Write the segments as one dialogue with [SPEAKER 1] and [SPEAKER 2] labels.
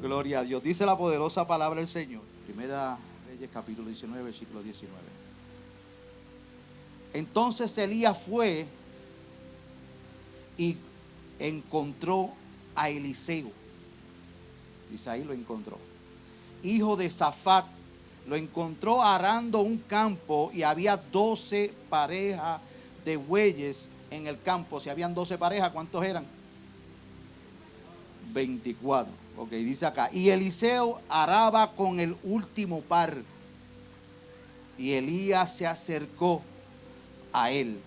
[SPEAKER 1] Gloria a Dios. Dice la poderosa palabra del Señor. Primera Reyes capítulo 19, versículo 19. Entonces Elías fue y encontró a Eliseo. Dice ahí, lo encontró. Hijo de Safat. Lo encontró arando un campo y había 12 parejas de bueyes en el campo. Si habían 12 parejas, ¿cuántos eran? 24. Ok, dice acá. Y Eliseo araba con el último par. Y Elías se acercó a él.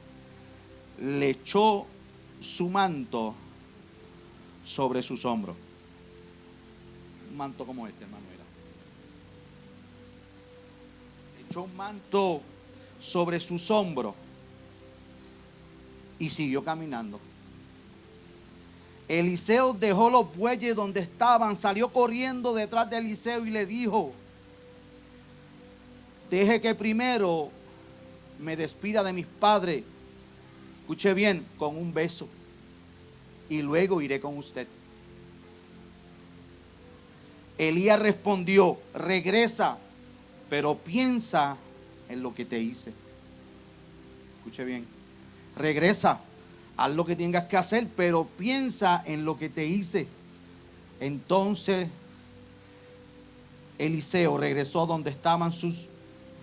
[SPEAKER 1] Le echó su manto sobre sus hombros. Un manto como este, hermano, era. Le echó un manto sobre sus hombros y siguió caminando. Eliseo dejó los bueyes donde estaban, salió corriendo detrás de Eliseo y le dijo: deje que primero me despida de mis padres. Escuche bien, con un beso, y luego iré con usted. Elías respondió: regresa, pero piensa en lo que te hice. Escuche bien, regresa, haz lo que tengas que hacer, pero piensa en lo que te hice. Entonces Eliseo regresó donde estaban sus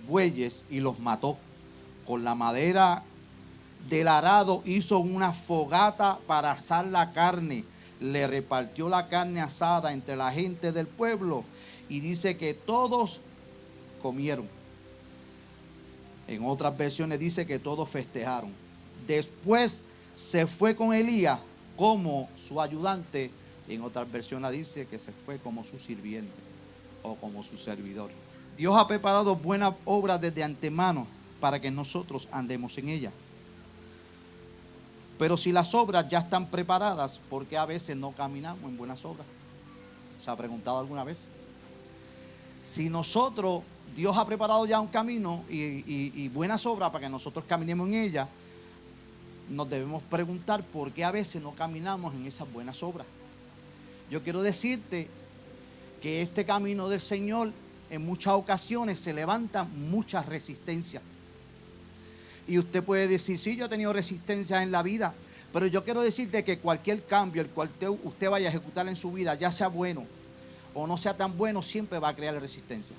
[SPEAKER 1] bueyes y los mató. Con la madera del arado hizo una fogata para asar la carne. Le repartió la carne asada entre la gente del pueblo y dice que todos comieron. En otras versiones dice que todos festejaron. Después se fue con Elías como su ayudante. En otras versiones dice que se fue como su sirviente o como su servidor. Dios ha preparado buenas obras desde antemano para que nosotros andemos en ellas. Pero si las obras ya están preparadas, ¿por qué a veces no caminamos en buenas obras? ¿Se ha preguntado alguna vez? Si nosotros, Dios ha preparado ya un camino y buenas obras para que nosotros caminemos en ellas, nos debemos preguntar por qué a veces no caminamos en esas buenas obras. Yo quiero decirte que este camino del Señor en muchas ocasiones se levanta muchas resistencias. Y usted puede decir: sí, yo he tenido resistencias en la vida, pero yo quiero decirte que cualquier cambio el cual usted vaya a ejecutar en su vida, ya sea bueno o no sea tan bueno, siempre va a crear resistencia.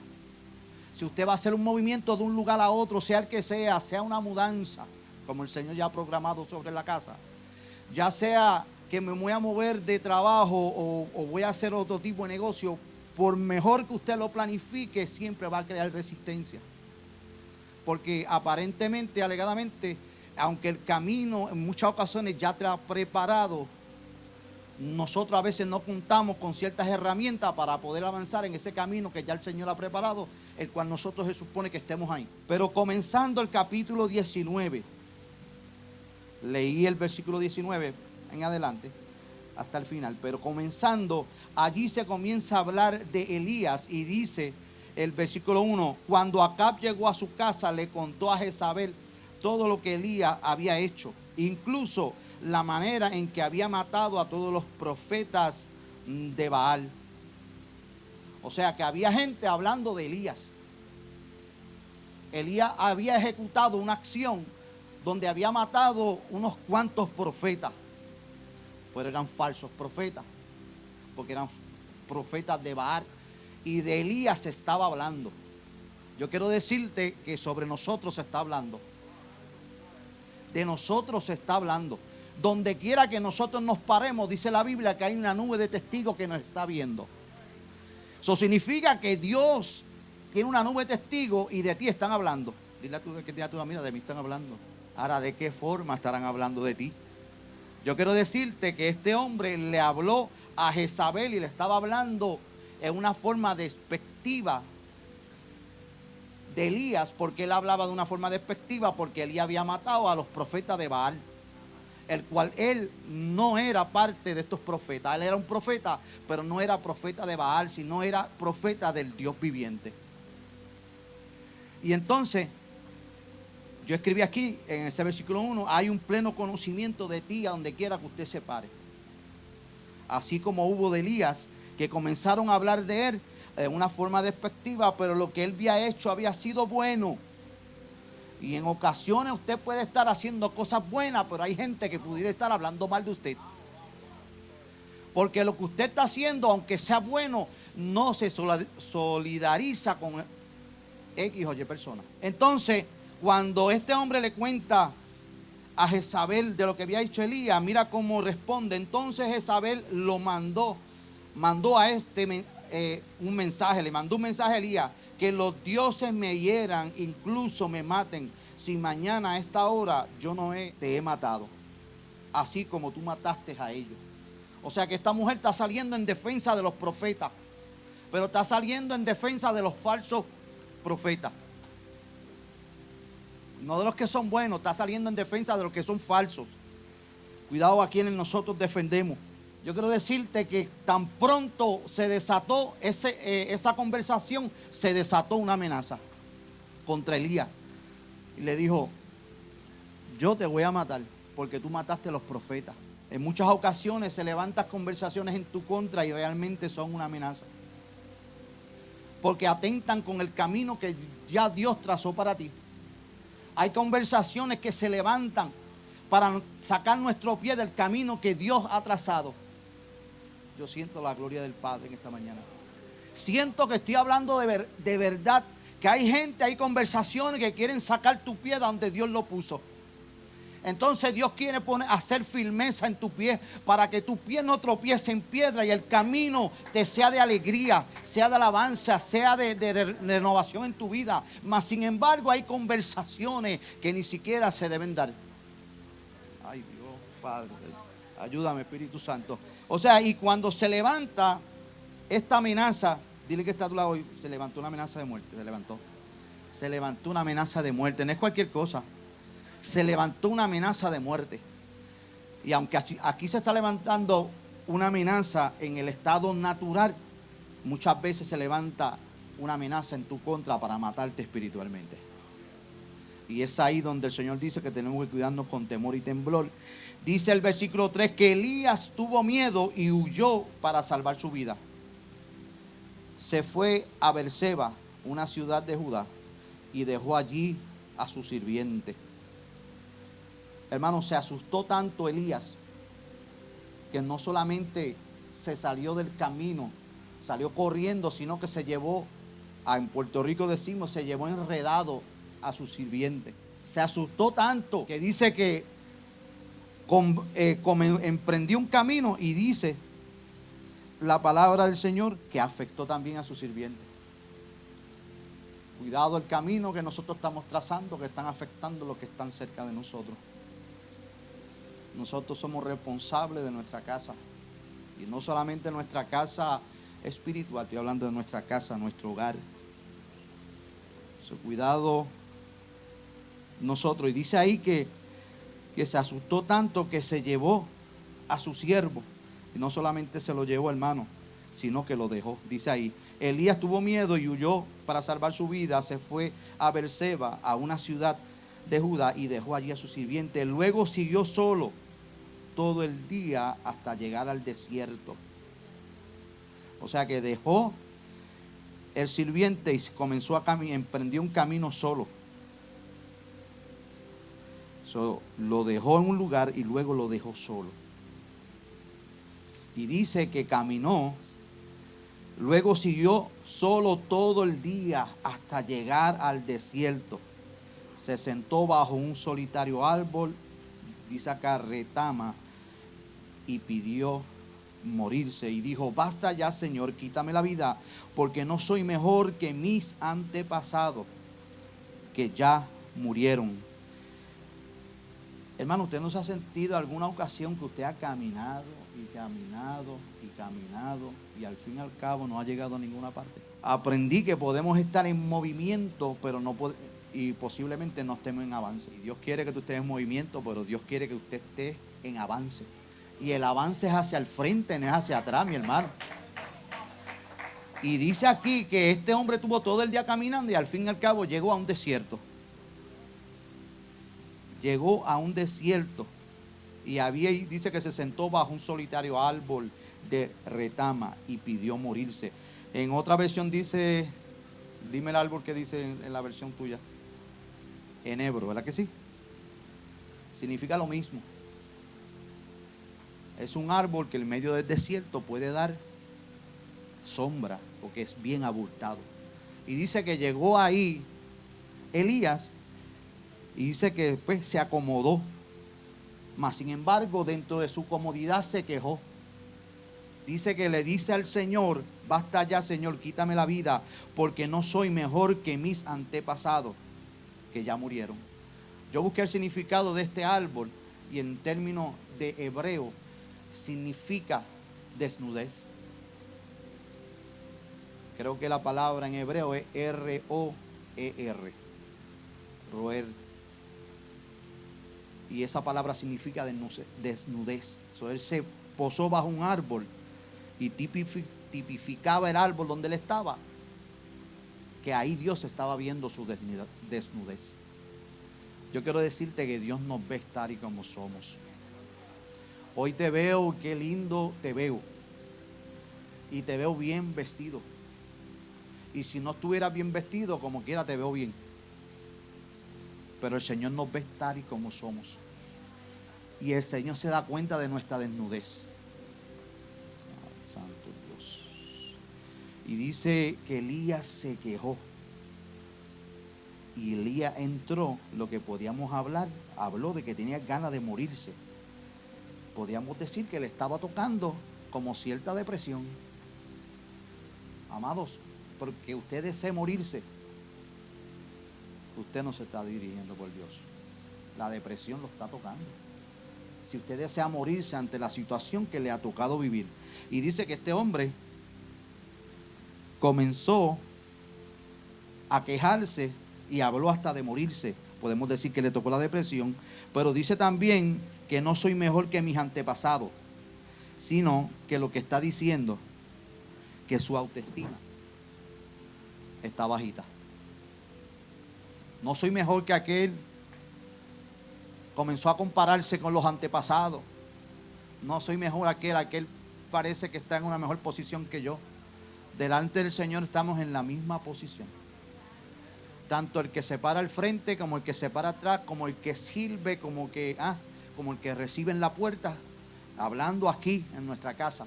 [SPEAKER 1] Si usted va a hacer un movimiento de un lugar a otro, sea el que sea una mudanza, como el Señor ya ha programado sobre la casa, ya sea que me voy a mover de trabajo o voy a hacer otro tipo de negocio, por mejor que usted lo planifique, siempre va a crear resistencia. Porque aparentemente, alegadamente, aunque el camino en muchas ocasiones ya te ha preparado, nosotros a veces no contamos con ciertas herramientas para poder avanzar en ese camino que ya el Señor ha preparado, el cual nosotros se supone que estemos ahí. Pero comenzando el capítulo 19, leí el versículo 19 en adelante hasta el final, pero comenzando, allí se comienza a hablar de Elías y dice el versículo 1: cuando Acab llegó a su casa, le contó a Jezabel todo lo que Elías había hecho, incluso la manera en que había matado a todos los profetas de Baal. O sea que había gente hablando de Elías. Elías había ejecutado una acción donde había matado unos cuantos profetas, pero eran falsos profetas, porque eran profetas de Baal. Y de Elías se estaba hablando. Yo quiero decirte que sobre nosotros se está hablando. De nosotros se está hablando. Donde quiera que nosotros nos paremos, dice la Biblia que hay una nube de testigos que nos está viendo. Eso significa que Dios tiene una nube de testigos y de ti están hablando. Dile a tu que tiene a tu mira, de mí están hablando. Ahora, ¿de qué forma estarán hablando de ti? Yo quiero decirte que este hombre le habló a Jezabel y le estaba hablando en una forma despectiva de Elías, porque él hablaba de una forma despectiva, porque Elías había matado a los profetas de Baal, el cual él no era parte de estos profetas. Él era un profeta, pero no era profeta de Baal, sino era profeta del Dios viviente. Y entonces yo escribí aquí en ese versículo 1: hay un pleno conocimiento de ti a donde quiera que usted se pare. Así como hubo de Elías, que comenzaron a hablar de él de una forma despectiva, pero lo que él había hecho había sido bueno. Y en ocasiones usted puede estar haciendo cosas buenas, pero hay gente que pudiera estar hablando mal de usted. Porque lo que usted está haciendo, aunque sea bueno, no se solidariza con X o Y persona. Entonces, cuando este hombre le cuenta a Jezabel de lo que había hecho Elías, mira cómo responde. Entonces Jezabel lo mandó a un mensaje, le mandó un mensaje a Elías: que los dioses me hieran, incluso me maten, si mañana a esta hora yo no te he matado, así como tú mataste a ellos. O sea que esta mujer está saliendo en defensa de los profetas, pero está saliendo en defensa de los falsos profetas. No de los que son buenos, está saliendo en defensa de los que son falsos. Cuidado a quienes nosotros defendemos. Yo quiero decirte que tan pronto se desató esa conversación, se desató una amenaza contra Elías. Y le dijo: yo te voy a matar porque tú mataste a los profetas. En muchas ocasiones se levantan conversaciones en tu contra y realmente son una amenaza, porque atentan con el camino que ya Dios trazó para ti. Hay conversaciones que se levantan para sacar nuestro pie del camino que Dios ha trazado. Yo siento la gloria del Padre en esta mañana. Siento que estoy hablando de verdad, que hay gente, hay conversaciones que quieren sacar tu pie de donde Dios lo puso. Entonces Dios quiere hacer firmeza en tu pie, para que tu pie no tropiece en piedra y el camino te sea de alegría, sea de alabanza, sea de renovación en tu vida. Mas sin embargo hay conversaciones que ni siquiera se deben dar. Ay Dios, Padre, ayúdame, Espíritu Santo. O sea, y cuando se levanta esta amenaza, dile que está a tu lado, se levantó una amenaza de muerte, se levantó una amenaza de muerte, no es cualquier cosa. Se levantó una amenaza de muerte. Y aunque aquí se está levantando una amenaza en el estado natural, muchas veces se levanta una amenaza en tu contra para matarte espiritualmente. Y es ahí donde el Señor dice que tenemos que cuidarnos con temor y temblor. Dice el versículo 3 que Elías tuvo miedo y huyó para salvar su vida. Se fue a Beerseba, una ciudad de Judá, y dejó allí a su sirviente. Hermano, se asustó tanto Elías que no solamente se salió del camino, salió corriendo, sino que se llevó, en Puerto Rico decimos, se llevó enredado a su sirviente. Se asustó tanto que dice que emprendió un camino, y dice la palabra del Señor que afectó también a su sirviente. Cuidado el camino que nosotros estamos trazando, que están afectando a los que están cerca de nosotros. Nosotros somos responsables de nuestra casa, y no solamente nuestra casa espiritual, estoy hablando de nuestra casa, nuestro hogar. Cuidado nosotros. Y dice ahí que se asustó tanto que se llevó a su siervo, y no solamente se lo llevó, hermano, sino que lo dejó. Dice ahí, Elías tuvo miedo y huyó para salvar su vida. Se fue a Beerseba, a una ciudad de Judá, y dejó allí a su sirviente. Luego siguió solo todo el día hasta llegar al desierto. O sea que dejó el sirviente y comenzó a caminar, emprendió un camino solo. Lo dejó en un lugar y luego lo dejó solo. Y dice que caminó, luego siguió solo todo el día hasta llegar al desierto. Se sentó bajo un solitario árbol, dice acá retama, y pidió morirse. Y dijo: basta ya, Señor, quítame la vida, porque no soy mejor que mis antepasados, que ya murieron. Hermano, ¿usted no se ha sentido alguna ocasión que usted ha caminado y caminado y caminado y al fin y al cabo no ha llegado a ninguna parte? Aprendí que podemos estar en movimiento, pero y posiblemente no estemos en avance. Y Dios quiere que tú estés en movimiento, pero Dios quiere que usted esté en avance. Y el avance es hacia el frente, no es hacia atrás, mi hermano. Y dice aquí que este hombre tuvo todo el día caminando y al fin y al cabo llegó a un desierto. Llegó a un desierto y dice que se sentó bajo un solitario árbol de retama y pidió morirse. En otra versión dice, dime el árbol que dice en la versión tuya. Enebro, ¿verdad que sí? Significa lo mismo. Es un árbol que en medio del desierto puede dar sombra, porque es bien abultado. Y dice que llegó ahí Elías y dice que después se acomodó. Mas sin embargo, dentro de su comodidad se quejó. Dice que le dice al Señor: basta ya, Señor, quítame la vida, porque no soy mejor que mis antepasados, que ya murieron. Yo busqué el significado de este árbol y en términos de hebreo significa desnudez. Creo que la palabra en hebreo es R-O-E-R, roer. Y esa palabra significa desnudez. Él se posó bajo un árbol y tipificaba el árbol donde él estaba, que ahí Dios estaba viendo su desnudez. Yo quiero decirte que Dios nos ve tal y como somos. Hoy te veo, qué lindo te veo. Y te veo bien vestido. Y si no estuvieras bien vestido, como quiera te veo bien. Pero el Señor nos ve tal y como somos. Y el Señor se da cuenta de nuestra desnudez. Ay, santo Dios. Y dice que Elías se quejó. Y Elías entró, lo que podíamos hablar, habló de que tenía ganas de morirse. Podíamos decir que le estaba tocando como cierta depresión. Amados, porque usted desea morirse, usted no se está dirigiendo por Dios. La depresión lo está tocando. Si usted desea morirse ante la situación que le ha tocado vivir. Y dice que este hombre comenzó a quejarse y habló hasta de morirse. Podemos decir que le tocó la depresión, pero dice también que no soy mejor que mis antepasados, sino que lo que está diciendo, que su autoestima está bajita. No soy mejor que aquel. Comenzó a compararse con los antepasados. No soy mejor aquel parece que está en una mejor posición que yo. Delante del Señor estamos en la misma posición. Tanto el que se para al frente, como el que se para atrás, como el que sirve, como el que recibe en la puerta, hablando aquí en nuestra casa.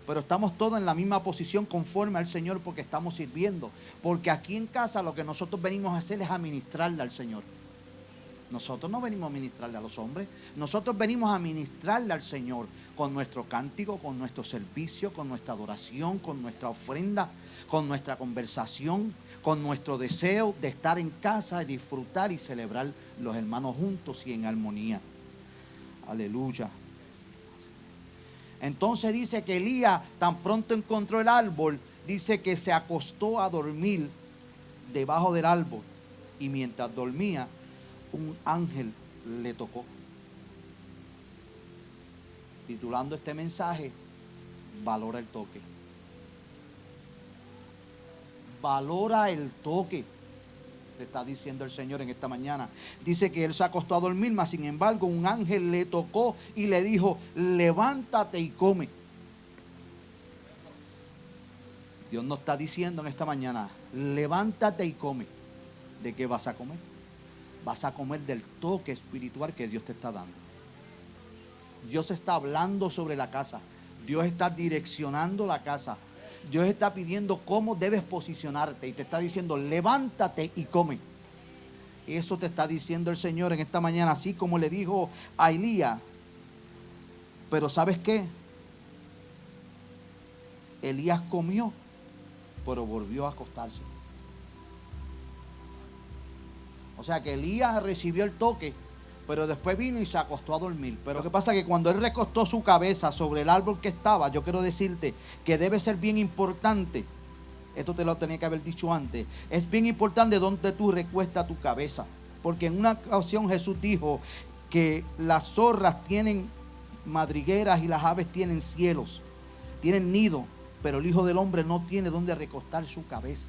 [SPEAKER 1] Pero estamos todos en la misma posición conforme al Señor, porque estamos sirviendo. Porque aquí en casa lo que nosotros venimos a hacer es a ministrarle al Señor. Nosotros no venimos a ministrarle a los hombres. Nosotros venimos a ministrarle al Señor con nuestro cántico, con nuestro servicio, con nuestra adoración, con nuestra ofrenda, con nuestra conversación, con nuestro deseo de estar en casa y disfrutar y celebrar los hermanos juntos y en armonía. Aleluya. Entonces dice que Elías tan pronto encontró el árbol, dice que se acostó a dormir debajo del árbol. Y mientras dormía, un ángel le tocó. Titulando este mensaje: valora el toque. Valora el toque, le está diciendo el Señor en esta mañana. Dice que él se acostó a dormir, mas sin embargo un ángel le tocó y le dijo: levántate y come. Dios nos está diciendo en esta mañana: levántate y come. ¿De qué vas a comer? Vas a comer del toque espiritual que Dios te está dando. Dios está hablando sobre la casa. Dios está direccionando la casa. Dios está pidiendo cómo debes posicionarte y te está diciendo: levántate y come. Eso te está diciendo el Señor en esta mañana, así como le dijo a Elías. Pero ¿sabes qué? Elías comió, pero volvió a acostarse. O sea que Elías recibió el toque, pero después vino y se acostó a dormir. Pero ¿qué pasa? Que cuando él recostó su cabeza sobre el árbol que estaba, yo quiero decirte que debe ser bien importante. Esto te lo tenía que haber dicho antes. Es bien importante donde tú recuestas tu cabeza. Porque en una ocasión Jesús dijo que las zorras tienen madrigueras y las aves tienen cielos, tienen nido, pero el Hijo del Hombre no tiene donde recostar su cabeza.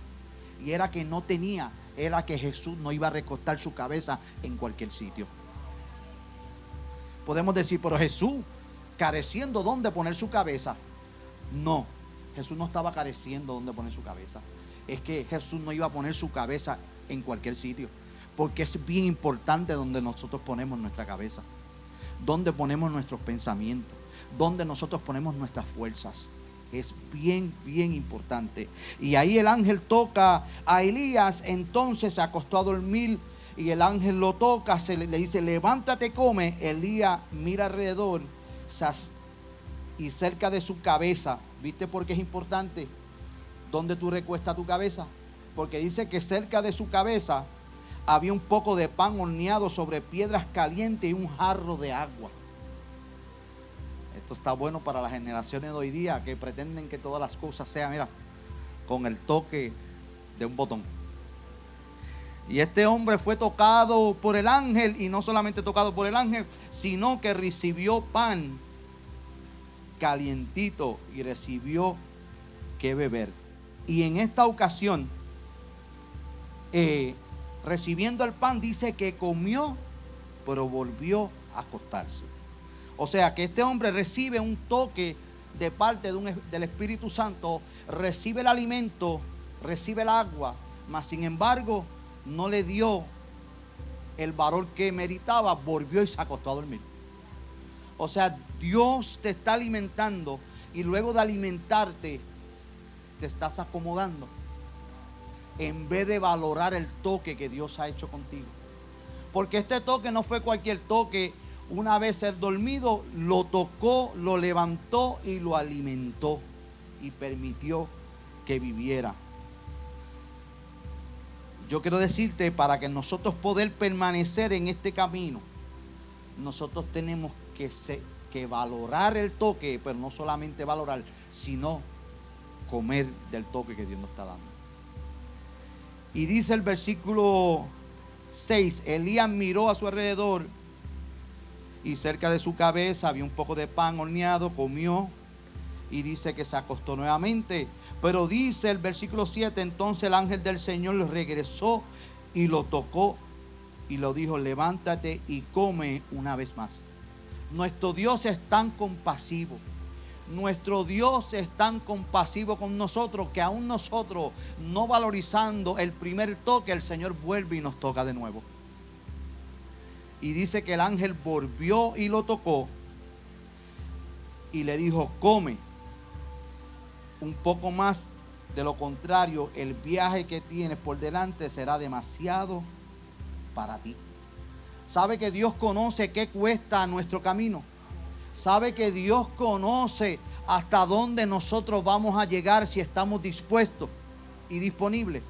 [SPEAKER 1] Y era que no tenía, era que Jesús no iba a recostar su cabeza en cualquier sitio. Podemos decir, pero Jesús, careciendo dónde poner su cabeza, No, Jesús no estaba careciendo donde poner su cabeza. Es que Jesús no iba a poner su cabeza en cualquier sitio, porque es bien importante donde nosotros ponemos nuestra cabeza, donde ponemos nuestros pensamientos, donde nosotros ponemos nuestras fuerzas. Es bien, bien importante. Y ahí el ángel toca a Elías, entonces se acostó a dormir y el ángel lo toca, le dice: levántate, come. Elías mira alrededor y cerca de su cabeza, ¿viste por qué es importante dónde tú recuestas tu cabeza? Porque dice que cerca de su cabeza había un poco de pan horneado sobre piedras calientes y un jarro de agua. Esto está bueno para las generaciones de hoy día, que pretenden que todas las cosas sean, mira, con el toque de un botón. Y este hombre fue tocado por el ángel, y no solamente tocado por el ángel, sino que recibió pan calientito y recibió que beber. Y en esta ocasión, recibiendo el pan, dice que comió, pero volvió a acostarse. O sea que este hombre recibe un toque de parte del Espíritu Santo, recibe el alimento, recibe el agua, mas sin embargo no le dio el valor que meritaba, volvió y se acostó a dormir. O sea, Dios te está alimentando y luego de alimentarte te estás acomodando, en vez de valorar el toque que Dios ha hecho contigo. Porque este toque no fue cualquier toque. Una vez ser dormido, lo tocó, lo levantó y lo alimentó y permitió que viviera. Yo quiero decirte, para que nosotros poder permanecer en este camino, nosotros tenemos que valorar el toque, pero no solamente valorar, sino comer del toque que Dios nos está dando. Y dice el versículo 6, Elías miró a su alrededor y cerca de su cabeza había un poco de pan horneado, comió y dice que se acostó nuevamente. Pero dice el versículo 7, entonces el ángel del Señor le regresó y lo tocó y lo dijo: levántate y come una vez más. Nuestro Dios es tan compasivo. Nuestro Dios es tan compasivo con nosotros, que aún nosotros, no valorizando el primer toque, el Señor vuelve y nos toca de nuevo. Y dice que el ángel volvió y lo tocó y le dijo: come. Un poco más, de lo contrario, el viaje que tienes por delante será demasiado para ti. ¿Sabe que Dios conoce qué cuesta nuestro camino? ¿Sabe que Dios conoce hasta dónde nosotros vamos a llegar si estamos dispuestos y disponibles?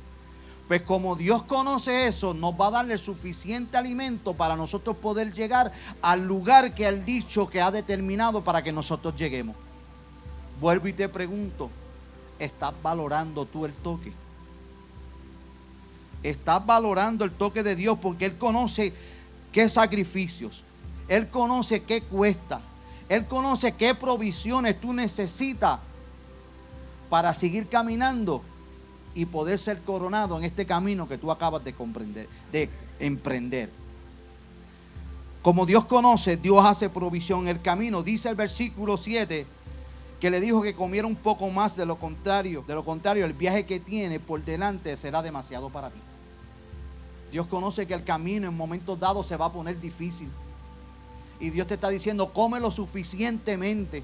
[SPEAKER 1] Pues como Dios conoce eso, nos va a darle suficiente alimento para nosotros poder llegar al lugar que Él dicho que ha determinado para que nosotros lleguemos. Vuelvo y te pregunto, ¿estás valorando tú el toque? ¿Estás valorando el toque de Dios? Porque Él conoce qué sacrificios, Él conoce qué cuesta, Él conoce qué provisiones tú necesitas para seguir caminando y poder ser coronado en este camino que tú acabas de emprender. Como Dios conoce, Dios hace provisión en el camino. Dice el versículo 7 que le dijo que comiera un poco más, de lo contrario, el viaje que tiene por delante será demasiado para ti. Dios conoce que el camino en momentos dados se va a poner difícil. Y Dios te está diciendo: come lo suficientemente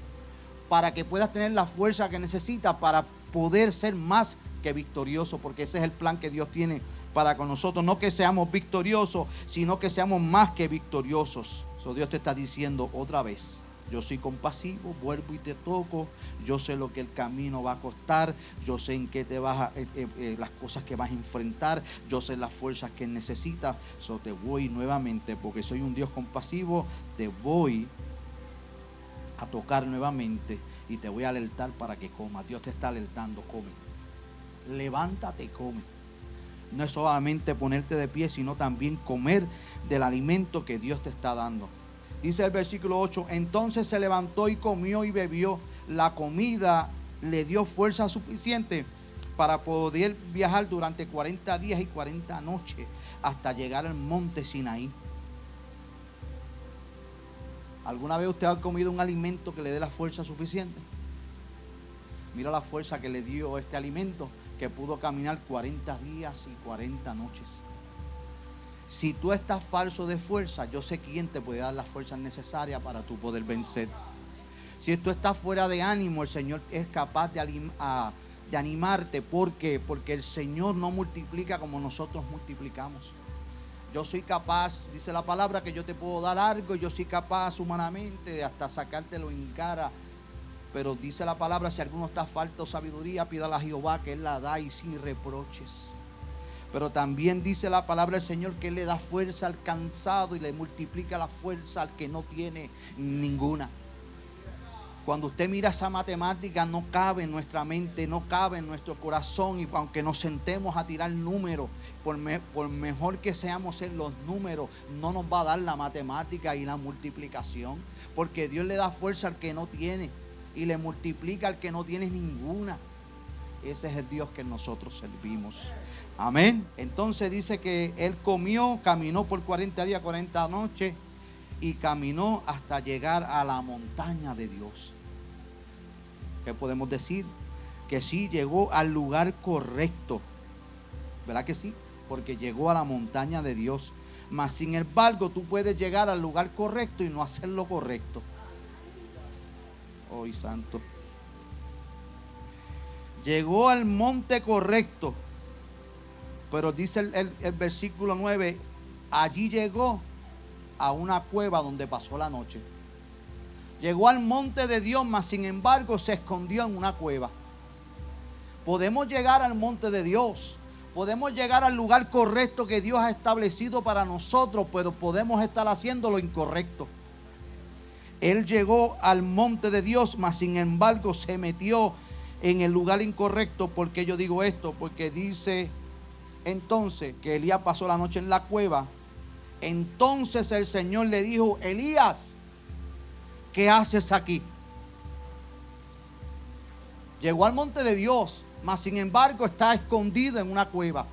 [SPEAKER 1] para que puedas tener la fuerza que necesitas para poder ser más que victorioso, porque ese es el plan que Dios tiene para con nosotros. No que seamos victoriosos, sino que seamos más que victoriosos. Dios te está diciendo otra vez: yo soy compasivo, vuelvo y te toco. Yo sé lo que el camino va a costar. Yo sé en qué te vas las cosas que vas a enfrentar. Yo sé las fuerzas que necesitas. Te voy nuevamente, porque soy un Dios compasivo. Te voy a tocar nuevamente y te voy a alertar para que comas. Dios te está alertando: come. Levántate y come. No es solamente ponerte de pie, sino también comer del alimento que Dios te está dando. Dice el versículo 8, entonces se levantó y comió y bebió. La comida le dio fuerza suficiente para poder viajar durante 40 días y 40 noches hasta llegar al monte Sinaí. ¿Alguna vez usted ha comido un alimento que le dé la fuerza suficiente? Mira la fuerza que le dio este alimento, que pudo caminar 40 días y 40 noches. Si tú estás falso de fuerza, yo sé quién te puede dar las fuerzas necesarias para tú poder vencer. Si tú estás fuera de ánimo, el Señor es capaz de animarte. ¿Por qué? Porque el Señor no multiplica como nosotros multiplicamos. Yo soy capaz, dice la palabra, que yo te puedo dar algo. Yo soy capaz humanamente de hasta sacártelo en cara. Pero dice la palabra, si alguno está falto de sabiduría, pídala a Jehová, que Él la da y sin reproches. Pero también dice la palabra del Señor que Él le da fuerza al cansado y le multiplica la fuerza al que no tiene ninguna. Cuando usted mira esa matemática, no cabe en nuestra mente, no cabe en nuestro corazón. Y aunque nos sentemos a tirar números, por mejor que seamos en los números, no nos va a dar la matemática y la multiplicación. Porque Dios le da fuerza al que no tiene y le multiplica al que no tiene ninguna. Ese es el Dios que nosotros servimos. Amén. Entonces dice que Él comió, caminó por 40 días, 40 noches y caminó hasta llegar a la montaña de Dios. ¿Qué podemos decir? Que sí, llegó al lugar correcto. ¿Verdad que sí? Porque llegó a la montaña de Dios. Mas sin embargo, tú puedes llegar al lugar correcto y no hacer lo correcto. Hoy santo. Llegó al monte correcto. Pero dice el versículo 9, allí llegó a una cueva donde pasó la noche. Llegó al monte de Dios, mas sin embargo se escondió en una cueva. Podemos llegar al monte de Dios, podemos llegar al lugar correcto que Dios ha establecido para nosotros, pero podemos estar haciendo lo incorrecto. Él llegó al monte de Dios, mas sin embargo se metió en el lugar incorrecto. ¿Por qué yo digo esto? Porque dice entonces que Elías pasó la noche en la cueva. Entonces el Señor le dijo: Elías, ¿qué haces aquí? Llegó al monte de Dios, mas sin embargo está escondido en una cueva.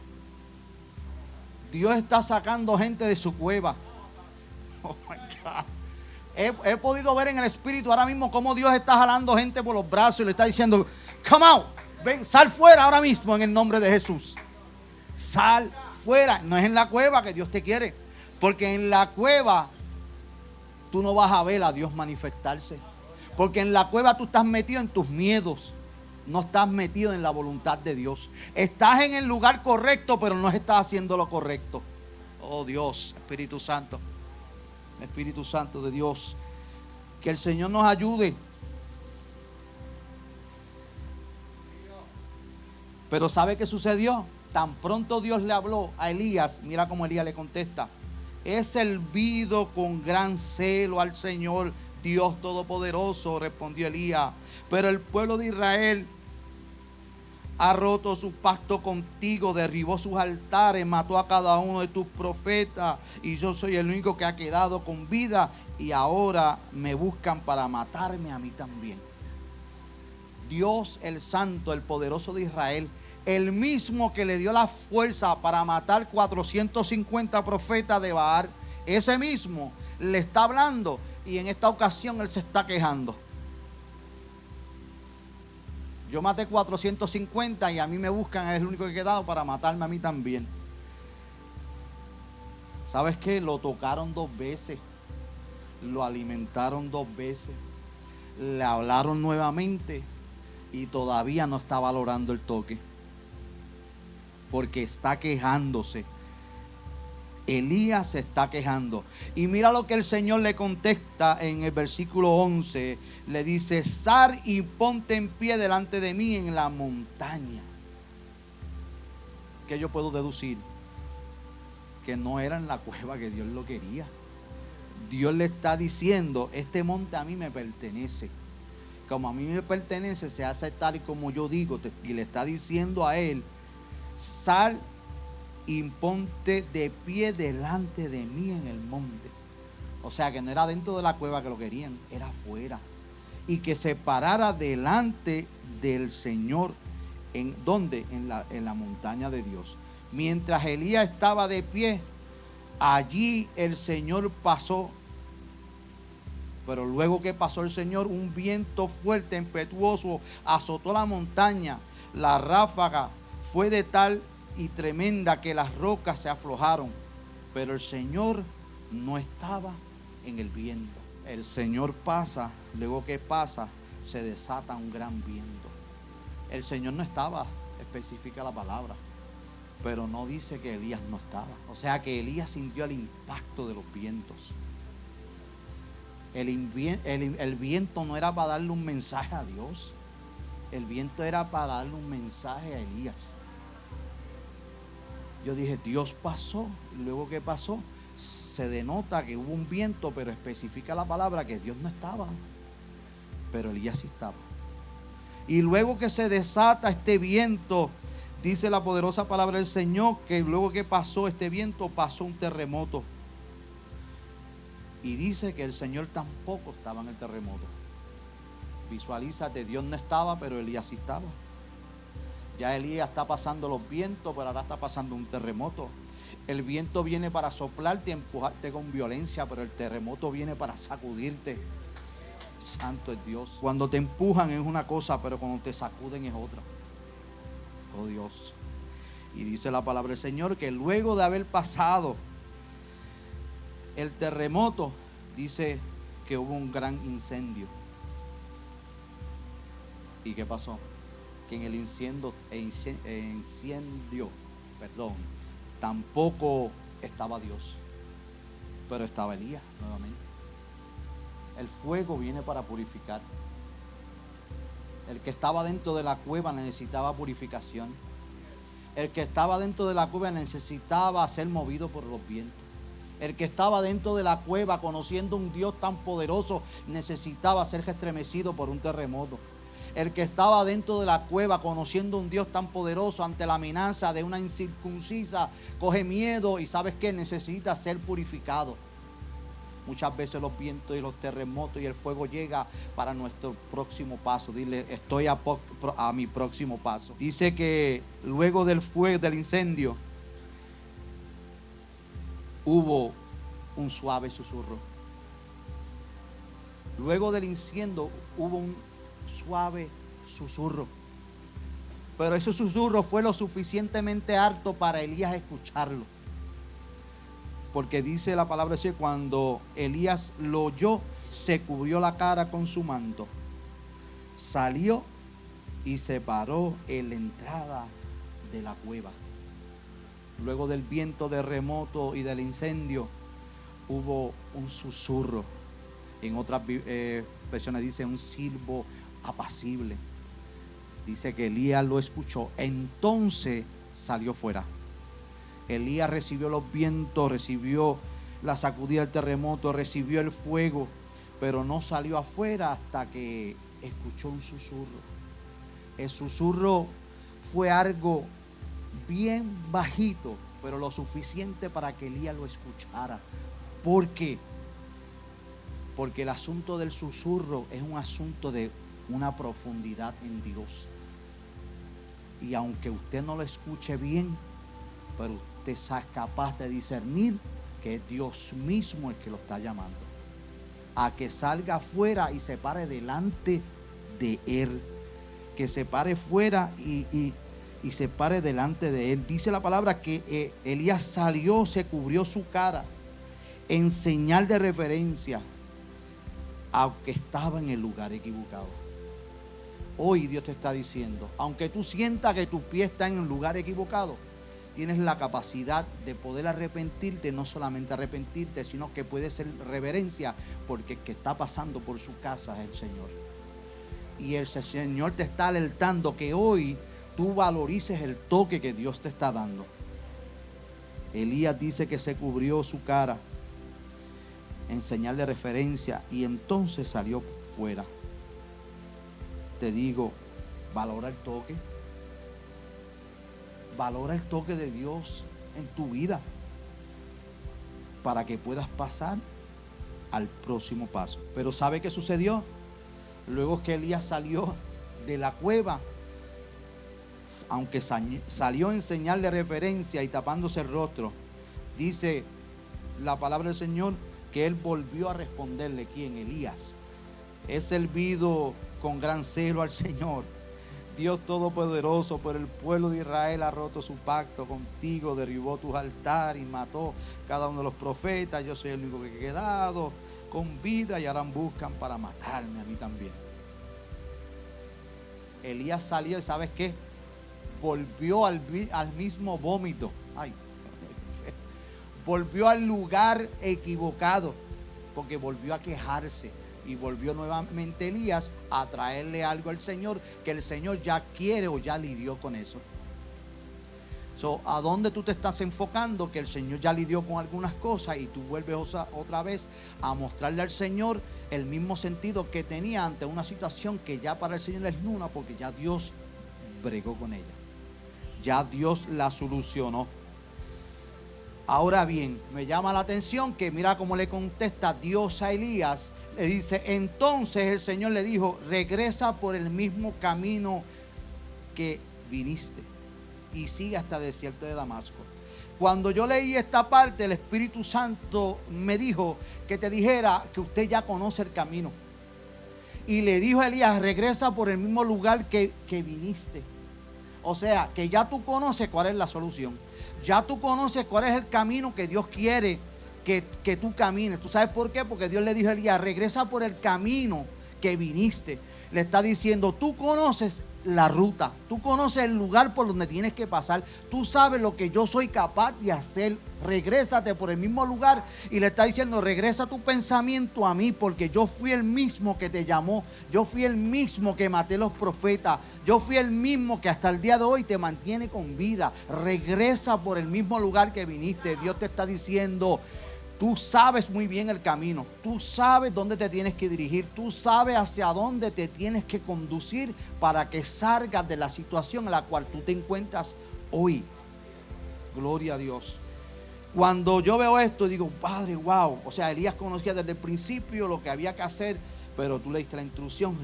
[SPEAKER 1] Dios está sacando gente de su cueva. Oh my God. He podido ver en el espíritu ahora mismo cómo Dios está jalando gente por los brazos y le está diciendo: come out, ven, sal fuera ahora mismo en el nombre de Jesús. Sal fuera. No es en la cueva que Dios te quiere, porque en la cueva tú no vas a ver a Dios manifestarse. Porque en la cueva tú estás metido en tus miedos, no estás metido en la voluntad de Dios. Estás en el lugar correcto, pero no estás haciendo lo correcto. Oh Dios, Espíritu Santo de Dios, que el Señor nos ayude. Pero ¿sabe qué sucedió? Tan pronto Dios le habló a Elías, mira cómo Elías le contesta: he servido con gran celo al Señor Dios Todopoderoso, respondió Elías, pero el pueblo de Israel ha roto su pacto contigo, derribó sus altares, mató a cada uno de tus profetas, y yo soy el único que ha quedado con vida, y ahora me buscan para matarme a mí también. Dios el Santo, el poderoso de Israel, el mismo que le dio la fuerza para matar 450 profetas de Baal, ese mismo le está hablando, y en esta ocasión él se está quejando. Yo maté 450 y a mí me buscan, es el único que he quedado para matarme a mí también. ¿Sabes qué? Lo tocaron 2 veces, lo alimentaron 2 veces, le hablaron nuevamente y todavía no está valorando el toque, porque está quejándose. Elías se está quejando. Y mira lo que el Señor le contesta en el versículo 11. Le dice: sal y ponte en pie delante de mí en la montaña. ¿Qué yo puedo deducir? Que no era en la cueva que Dios lo quería. Dios le está diciendo: este monte a mí me pertenece. Como a mí me pertenece, se hace tal y como yo digo. Y le está diciendo a él: sal y ponte de pie delante de mí en el monte. O sea que no era dentro de la cueva que lo querían, era afuera. Y que se parara delante del Señor. ¿En dónde? En la montaña de Dios. Mientras Elías estaba de pie, allí el Señor pasó Pero luego que pasó el Señor, un viento fuerte, impetuoso, azotó la montaña. La ráfaga fue de tal y tremenda que las rocas se aflojaron. Pero el Señor no estaba en el viento. El Señor pasa, luego que pasa, se desata un gran viento. El Señor no estaba, especifica la palabra, pero no dice que Elías no estaba. O sea que Elías sintió el impacto de los vientos. El viento no era para darle un mensaje a Dios. El viento era para darle un mensaje a Elías. Yo dije, Dios pasó. Y luego que pasó, se denota que hubo un viento, pero especifica la palabra que Dios no estaba. Pero Elías sí estaba. Y luego que se desata este viento, dice la poderosa palabra del Señor, que luego que pasó este viento, pasó un terremoto. Y dice que el Señor tampoco estaba en el terremoto. Visualízate, Dios no estaba, pero Elías sí estaba. Ya Elías está pasando los vientos, pero ahora está pasando un terremoto. El viento viene para soplarte y empujarte con violencia, pero el terremoto viene para sacudirte. Santo es Dios. Cuando te empujan es una cosa, pero cuando te sacuden es otra. Oh Dios. Y dice la palabra del Señor que luego de haber pasado el terremoto, dice que hubo un gran incendio. ¿Y qué pasó? Que en el incendio, tampoco estaba Dios, pero estaba Elías nuevamente. El fuego viene para purificar. El que estaba dentro de la cueva necesitaba purificación. El que estaba dentro de la cueva necesitaba ser movido por los vientos. El que estaba dentro de la cueva conociendo un Dios tan poderoso necesitaba ser estremecido por un terremoto. El que estaba dentro de la cueva conociendo un Dios tan poderoso ante la amenaza de una incircuncisa coge miedo y ¿sabes qué? Necesita ser purificado. Muchas veces los vientos y los terremotos y el fuego llega para nuestro próximo paso. Dile, estoy a mi próximo paso. Dice que luego del fuego, del incendio, hubo un suave susurro. Luego del incendio hubo un suave susurro. Pero ese susurro fue lo suficientemente alto para Elías escucharlo. Porque dice la palabra así, cuando Elías lo oyó, se cubrió la cara con su manto. Salió y se paró en la entrada de la cueva. Luego del viento, del terremoto y del incendio, hubo un susurro. En otras versiones dice un silbo apacible. Dice que Elías lo escuchó. Entonces salió fuera. Elías recibió los vientos, recibió la sacudida del terremoto, recibió el fuego, pero no salió afuera hasta que escuchó un susurro. El susurro fue algo bien bajito, pero lo suficiente para que Elías lo escuchara. ¿Por qué? Porque el asunto del susurro es un asunto de una profundidad en Dios. Y aunque usted no lo escuche bien, pero usted es capaz de discernir que es Dios mismo el que lo está llamando a que salga afuera y se pare delante de Él, que se pare fuera y se pare delante de Él. Dice la palabra que Elías salió, se cubrió su cara en señal de reverencia, aunque estaba en el lugar equivocado. Hoy Dios te está diciendo, aunque tú sientas que tu pie está en el lugar equivocado, tienes la capacidad de poder arrepentirte, no solamente arrepentirte, sino que puede ser reverencia, porque el que está pasando por su casa es el Señor. Y el Señor te está alertando que hoy tú valorices el toque que Dios te está dando. Elías dice que se cubrió su cara en señal de referencia y entonces salió fuera. Te digo, valora el toque. Valora el toque de Dios en tu vida para que puedas pasar al próximo paso. Pero ¿sabe qué sucedió? Luego que Elías salió de la cueva, aunque salió en señal de reverencia y tapándose el rostro, dice la palabra del Señor que él volvió a responderle, ¿quién? Elías. He servido con gran celo al Señor, Dios Todopoderoso, por el pueblo de Israel ha roto su pacto contigo, derribó tus altares y mató cada uno de los profetas. Yo soy el único que he quedado con vida y ahora buscan para matarme a mí también. Elías salió y ¿sabes qué? Volvió al mismo vómito. Ay, volvió al lugar equivocado, porque volvió a quejarse. Y volvió nuevamente Elías a traerle algo al Señor, que el Señor ya quiere o ya lidió con eso. ¿A dónde tú te estás enfocando? Que el Señor ya lidió con algunas cosas y tú vuelves otra vez a mostrarle al Señor el mismo sentido que tenía ante una situación que ya para el Señor es nula, porque ya Dios bregó con ella. Ya Dios la solucionó. Ahora bien, me llama la atención que mira cómo le contesta Dios a Elías. Le dice, entonces el Señor le dijo, regresa por el mismo camino que viniste y sigue hasta el desierto de Damasco. Cuando yo leí esta parte, el Espíritu Santo me dijo que te dijera que usted ya conoce el camino. Y le dijo a Elías, regresa por el mismo lugar que viniste. O sea, que ya tú conoces cuál es la solución. Ya tú conoces cuál es el camino que Dios quiere que tú camines. ¿Tú sabes por qué? Porque Dios le dijo a Elías, regresa por el camino que viniste. Le está diciendo, tú conoces la ruta, tú conoces el lugar por donde tienes que pasar, tú sabes lo que yo soy capaz de hacer. Regrésate por el mismo lugar. Y le está diciendo, regresa tu pensamiento a mí, porque yo fui el mismo que te llamó, yo fui el mismo que maté los profetas, yo fui el mismo que hasta el día de hoy te mantiene con vida. Regresa por el mismo lugar que viniste. Dios te está diciendo, tú sabes muy bien el camino, tú sabes dónde te tienes que dirigir, tú sabes hacia dónde te tienes que conducir para que salgas de la situación en la cual tú te encuentras hoy. Gloria a Dios. Cuando yo veo esto digo, Padre, wow, o sea, Elías conocía desde el principio lo que había que hacer, pero tú le diste la instrucción,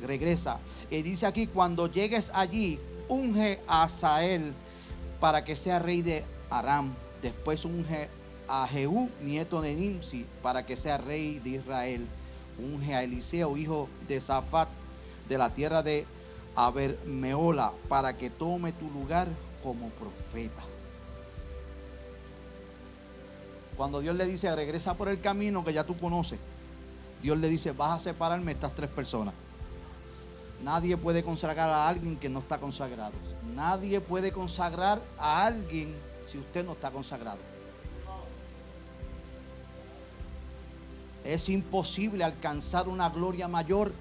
[SPEAKER 1] regresa. Y dice aquí, cuando llegues allí, unge a Asael para que sea rey de Aram. Después unge a Jehú, nieto de Nimsi, para que sea rey de Israel. Unge a Eliseo, hijo de Safat, de la tierra de Abermeola, para que tome tu lugar como profeta. Cuando Dios le dice, regresa por el camino que ya tú conoces, Dios le dice, vas a separarme estas tres personas. Nadie puede consagrar a alguien que no está consagrado. Nadie puede consagrar a alguien si usted no está consagrado. Es imposible alcanzar una gloria mayor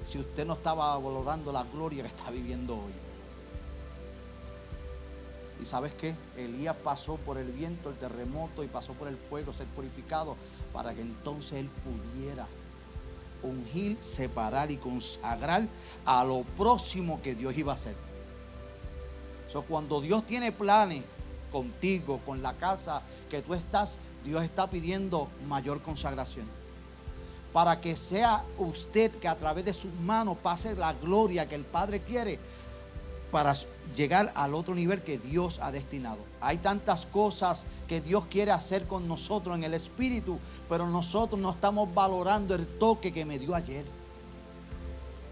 [SPEAKER 1] si usted no estaba valorando la gloria que está viviendo hoy. ¿Y sabes qué? Elías pasó por el viento, el terremoto y pasó por el fuego, ser purificado, para que entonces él pudiera ungir, separar y consagrar a lo próximo que Dios iba a hacer. Cuando Dios tiene planes contigo, con la casa que tú estás, Dios está pidiendo mayor consagración. Para que sea usted que a través de sus manos pase la gloria que el Padre quiere, para llegar al otro nivel que Dios ha destinado. Hay tantas cosas que Dios quiere hacer con nosotros en el Espíritu, pero nosotros no estamos valorando el toque que me dio ayer.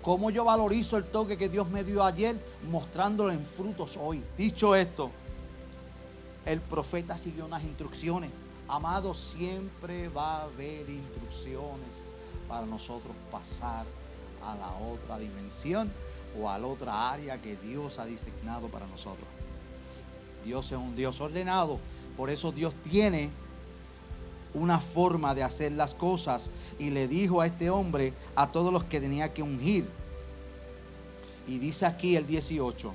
[SPEAKER 1] ¿Cómo yo valorizo el toque que Dios me dio ayer? Mostrándolo en frutos hoy. Dicho esto, el profeta siguió unas instrucciones. Amado, siempre va a haber instrucciones para nosotros pasar a la otra dimensión o a la otra área que Dios ha designado para nosotros. Dios es un Dios ordenado, por eso Dios tiene una forma de hacer las cosas, y le dijo a este hombre a todos los que tenía que ungir. Y dice aquí el 18,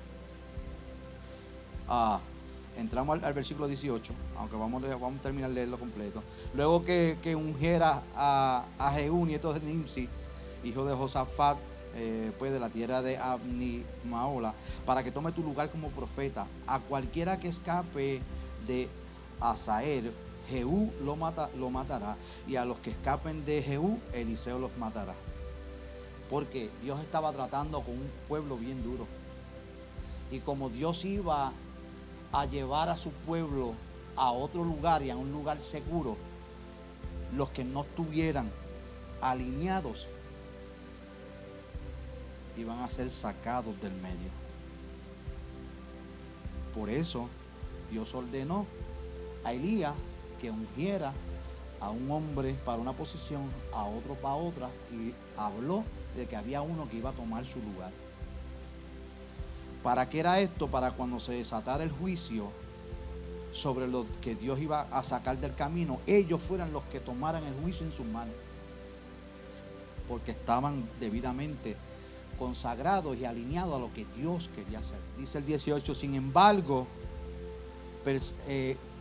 [SPEAKER 1] entramos al versículo 18, aunque vamos a terminar de leerlo completo. Luego que ungiera a Jehú, nieto de Nimsi, hijo de Josafat, pues de la tierra de Abnimaola, para que tome tu lugar como profeta. A cualquiera que escape de Asael, Jehú lo matará, y a los que escapen de Jehú, Eliseo los matará. Porque Dios estaba tratando con un pueblo bien duro, y como Dios iba a llevar a su pueblo a otro lugar y a un lugar seguro, los que no estuvieran alineados iban a ser sacados del medio. Por eso Dios ordenó a Elías que ungiera a un hombre para una posición, a otro para otra, y habló de que había uno que iba a tomar su lugar. ¿Para qué era esto? Para cuando se desatara el juicio sobre lo que Dios iba a sacar del camino, ellos fueran los que tomaran el juicio en sus manos, porque estaban debidamente consagrados y alineados a lo que Dios quería hacer. Dice el 18: sin embargo,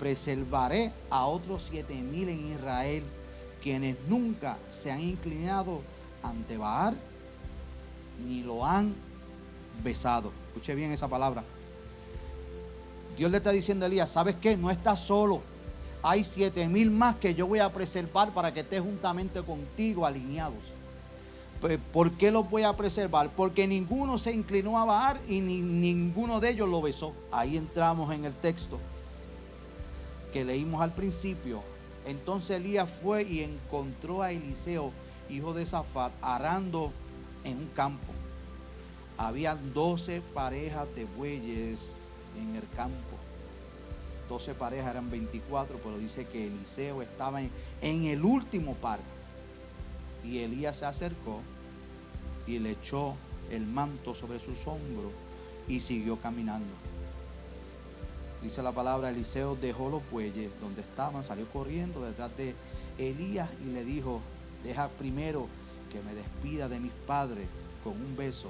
[SPEAKER 1] preservaré a otros 7,000 en Israel, quienes nunca se han inclinado ante Baal ni lo han besado. Escuche bien esa palabra. Dios le está diciendo a Elías: ¿sabes qué? No estás solo. Hay 7,000 más que yo voy a preservar para que estés juntamente contigo alineados. ¿Por qué los voy a preservar? Porque ninguno se inclinó a Baal y ninguno de ellos lo besó. Ahí entramos en el texto que leímos al principio. Entonces Elías fue y encontró a Eliseo, hijo de Safat, arando en un campo. Había 12 parejas de bueyes en el campo. 12 parejas, eran 24, pero dice que Eliseo estaba en el último par. Y Elías se acercó y le echó el manto sobre sus hombros y siguió caminando. Dice la palabra: Eliseo dejó los bueyes donde estaban, salió corriendo detrás de Elías y le dijo: deja primero que me despida de mis padres con un beso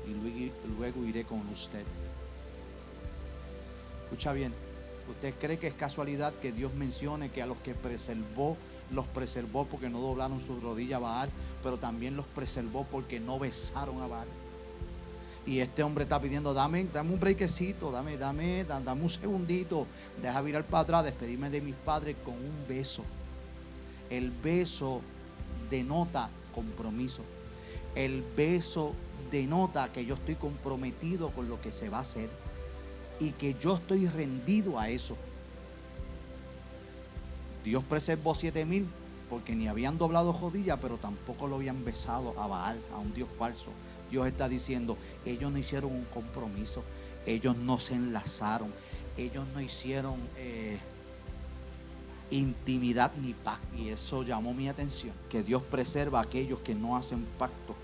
[SPEAKER 1] y luego iré con usted. Escucha bien. ¿Usted cree que es casualidad que Dios mencione que a los que preservó, los preservó porque no doblaron sus rodillas a Baal, pero también los preservó porque no besaron a Baal? Y este hombre está pidiendo: dame un brequecito, dame un segundito, deja virar para atrás, despedirme de mis padres con un beso. El beso denota compromiso. El beso denota que yo estoy comprometido con lo que se va a hacer y que yo estoy rendido a eso. Dios preservó 7,000 porque ni habían doblado rodillas, pero tampoco lo habían besado a Baal, a un Dios falso. Dios está diciendo: ellos no hicieron un compromiso, ellos no se enlazaron, ellos no hicieron intimidad ni pacto. Y eso llamó mi atención, que Dios preserva a aquellos que no hacen pacto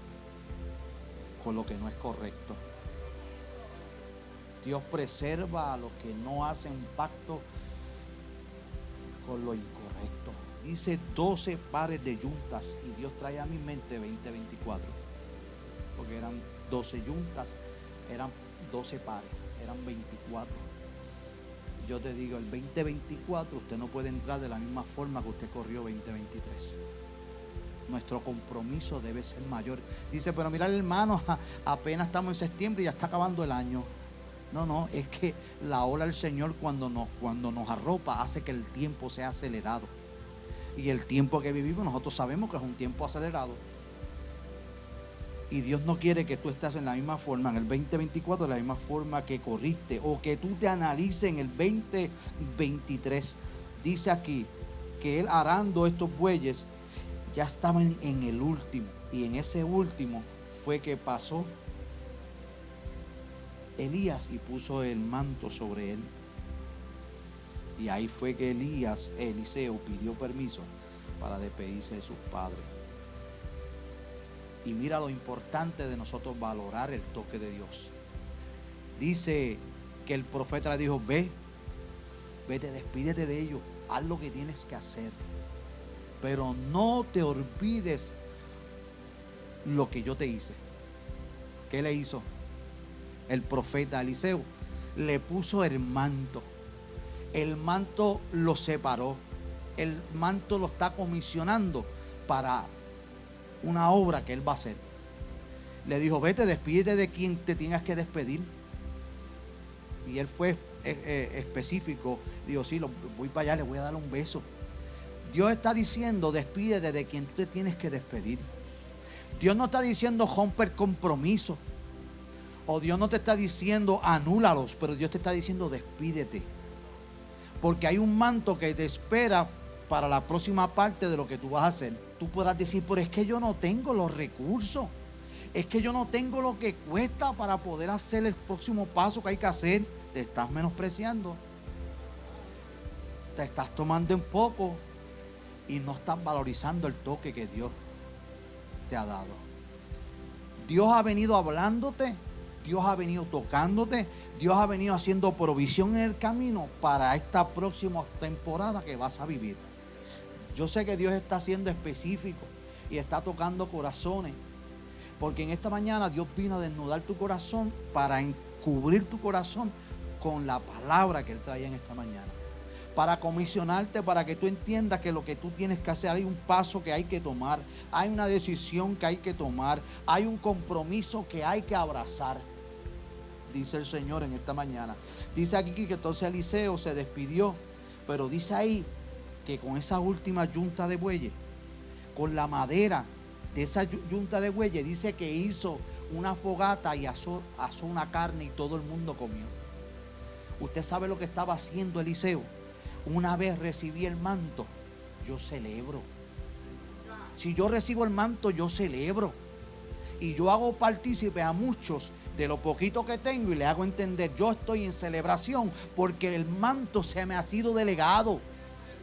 [SPEAKER 1] con lo que no es correcto. Dios preserva a los que no hacen pacto con lo incorrecto. Dice 12 pares de yuntas, y Dios trae a mi mente 2024, porque eran 12 yuntas, eran 12 pares, eran 24. Yo te digo, el 2024 usted no puede entrar de la misma forma que usted corrió 2023. Nuestro compromiso debe ser mayor. Dice: pero mira, hermano, apenas estamos en septiembre y ya está acabando el año. No, es que la ola del Señor cuando nos arropa hace que el tiempo sea acelerado. Y el tiempo que vivimos nosotros sabemos que es un tiempo acelerado. Y Dios no quiere que tú estés en la misma forma en el 2024, de la misma forma que corriste, o que tú te analices en el 2023. Dice aquí que él arando estos bueyes ya estaba en el último. Y en ese último fue que pasó Elías y puso el manto sobre él. Y ahí fue que Eliseo pidió permiso para despedirse de sus padres. Y mira lo importante de nosotros valorar el toque de Dios. Dice que el profeta le dijo: vete, despídete de ellos, haz lo que tienes que hacer, pero no te olvides lo que yo te hice. ¿Qué le hizo el profeta Eliseo? Le puso el manto. El manto lo separó. El manto lo está comisionando para una obra que él va a hacer. Le dijo: vete, despídete de quien te tengas que despedir. Y él fue específico. Dijo: sí, voy para allá, le voy a dar un beso. Dios está diciendo: despídete de quien tú te tienes que despedir. Dios no está diciendo rompe el compromiso, o Dios no te está diciendo anúlalos, pero Dios te está diciendo: despídete, porque hay un manto que te espera para la próxima parte de lo que tú vas a hacer. Tú podrás decir, pero es que yo no tengo los recursos, es que yo no tengo lo que cuesta para poder hacer el próximo paso que hay que hacer. Te estás menospreciando, te estás tomando en poco y no estás valorizando el toque que Dios te ha dado. Dios ha venido hablándote, Dios ha venido tocándote, Dios ha venido haciendo provisión en el camino para esta próxima temporada que vas a vivir. Yo sé que Dios está siendo específico y está tocando corazones, porque en esta mañana Dios vino a desnudar tu corazón para encubrir tu corazón con la palabra que Él traía en esta mañana, para comisionarte, para que tú entiendas que lo que tú tienes que hacer, hay un paso que hay que tomar, hay una decisión que hay que tomar, hay un compromiso que hay que abrazar, dice el Señor en esta mañana. Dice aquí que entonces Eliseo se despidió, pero dice ahí que con esa última yunta de bueyes, con la madera de esa yunta de bueyes, dice que hizo una fogata y asó una carne y todo el mundo comió. Usted sabe lo que estaba haciendo Eliseo. Una vez recibí el manto, yo celebro. Si yo recibo el manto, yo celebro. Y yo hago partícipe a muchos de lo poquito que tengo y le hago entender, yo estoy en celebración porque el manto se me ha sido delegado.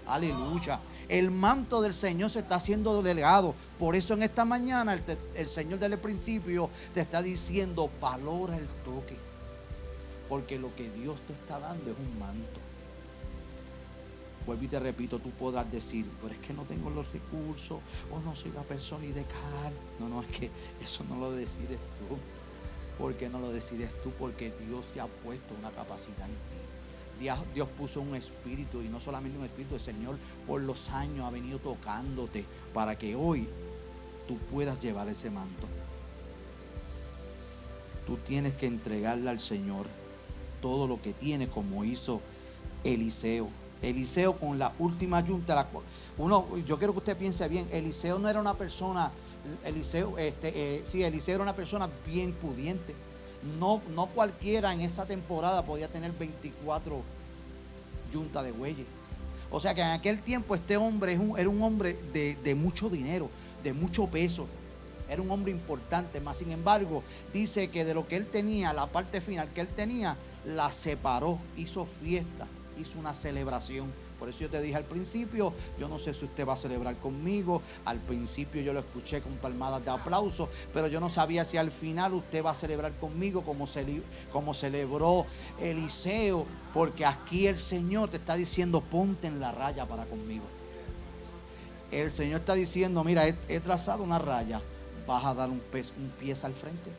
[SPEAKER 1] Aleluya. El manto del Señor se está haciendo delegado. Por eso en esta mañana el Señor desde el principio te está diciendo, valora el toque. Porque lo que Dios te está dando es un manto. Vuelvo y te repito, tú podrás decir, pero es que no tengo los recursos, o no soy la persona ideal. No, es que eso no lo decides tú. ¿Por qué no lo decides tú? Porque Dios te ha puesto una capacidad en ti. Dios puso un espíritu, y no solamente un espíritu, el Señor por los años ha venido tocándote para que hoy tú puedas llevar ese manto. Tú tienes que entregarle al Señor todo lo que tiene, como hizo Eliseo. Eliseo con la última yunta. Yo quiero que usted piense bien. Eliseo no era una persona, Eliseo era una persona bien pudiente. No cualquiera en esa temporada podía tener 24 yuntas de bueyes. O sea que en aquel tiempo este hombre era un hombre de mucho dinero, de mucho peso. Era un hombre importante, más sin embargo, dice que de lo que él tenía, la parte final que él tenía, la separó, hizo fiesta, hizo una celebración. Por eso yo te dije al principio, yo no sé si usted va a celebrar conmigo. Al principio yo lo escuché con palmadas de aplauso, pero yo no sabía si al final usted va a celebrar conmigo como celebró Eliseo, porque aquí el Señor te está diciendo, ponte en la raya para conmigo. El Señor está diciendo, mira, he trazado una raya, vas a dar un pie al frente,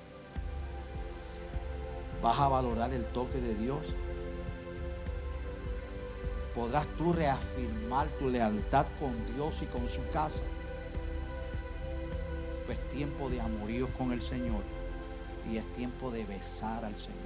[SPEAKER 1] vas a valorar el toque de Dios. Podrás tú reafirmar tu lealtad con Dios y con su casa. Pues tiempo de amoríos con el Señor y es tiempo de besar al Señor.